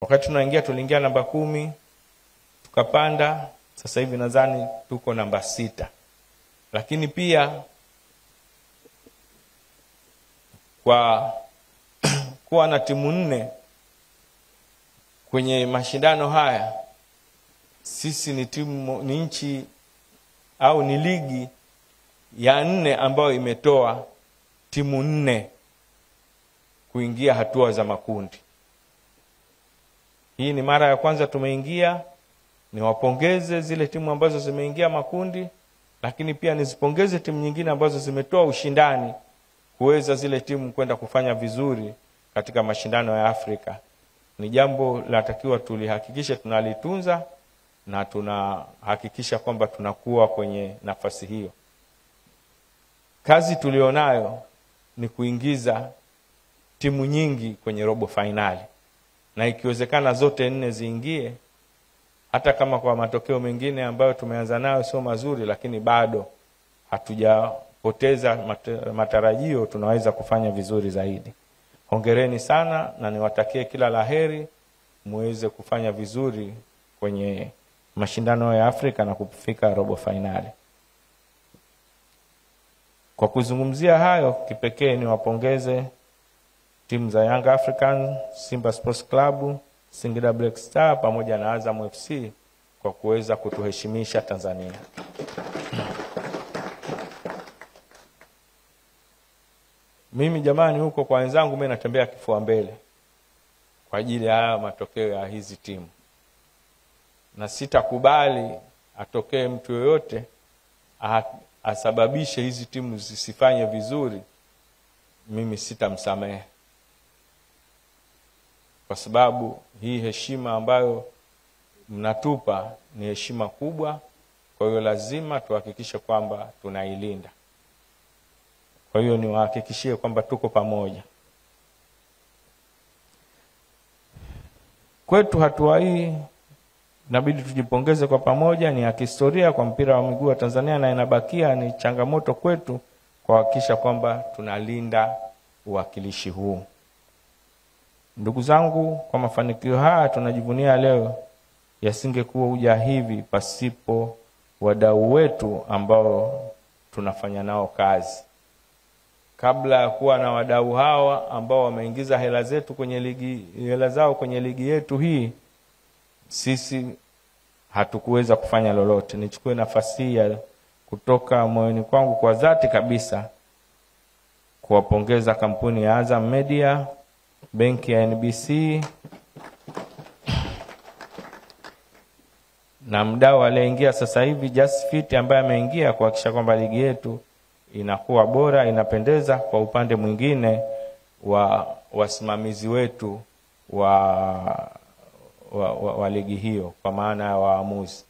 Wakati tunaingia tuliingia namba 10, tukapanda, sasa hivi nadhani tuko namba 6. Lakini pia kwa kuwa na timu 4 kwenye mashindano haya, sisi ni nchi au ni ligi ya 4 ambayo imetoa timu 4 kuingia hatua za makundi. Hii ni mara ya kwanza tumeingia. Niwapongeze zile timu ambazo zimeingia makundi, lakini pia nizipongeze timu nyingine ambazo zimetoa ushindani kuweza zile timu kwenda kufanya vizuri katika mashindano ya Afrika. Ni jambo linatakiwa tulihakikishe tunalitunza na tunahakikisha kwamba tunakuwa kwenye nafasi hiyo. Kazi tulionayo ni kuingiza timu nyingi kwenye robo finali, na ikiwezekana zote 4 ziingie. Hata kama kwa matokeo mengine ambayo tumeanza nayo sio mazuri, lakini bado hatujapoteza matarajio, tunaweza kufanya vizuri zaidi. Hongereni sana na niwatakie kila laheri muweze kufanya vizuri kwenye mashindano ya Afrika na kufika robo finali. Kwa kuzungumzia hayo, kipekee niwapongeze timu za Young African, Simba Sports Club, Singida Black Star pamoja na Azam FC kwa kuweza kutuheshimisha Tanzania. Mimi jamani, huko kwa wenzangu mimi natembea kifua mbele kwa ajili ya matokeo ya hizi timu. Na sitakubali atokee mtu yoyote asababishe hizi timu zisifanye vizuri. Mimi sitamsamehe. Kwa sababu hii heshima ambayo mnatupa ni heshima kubwa, kwa hiyo lazima tuhakikishe kwamba tunailinda. Kwa hiyo niwahakikishie kwamba tuko pamoja. Kwetu hatua hii inabidi tujipongeze kwa pamoja, ni ya kihistoria kwa mpira wa miguu wa Tanzania, na inabakia ni changamoto kwetu kuhakikisha kwamba tunalinda uwakilishi huu. Ndugu zangu, kwa mafanikio haya tunajivunia leo, yasingekuwa uja hivi pasipo wadau wetu ambao tunafanya nao kazi. Kabla ya kuwa na wadau hawa ambao wameingiza hela zao kwenye ligi yetu hii, sisi hatukuweza kufanya lolote. Nichukue nafasi hii kutoka moyoni kwangu kwa dhati kabisa kuwapongeza kampuni ya Azam Media, benki ya NBC na mdau aliyeingia sasa hivi Just Fit, ambaye ameingia kuhakikisha kwamba ligi yetu inakuwa bora, inapendeza. Kwa upande mwingine wa wasimamizi wetu wa ligi hiyo, kwa maana ya waamuzi.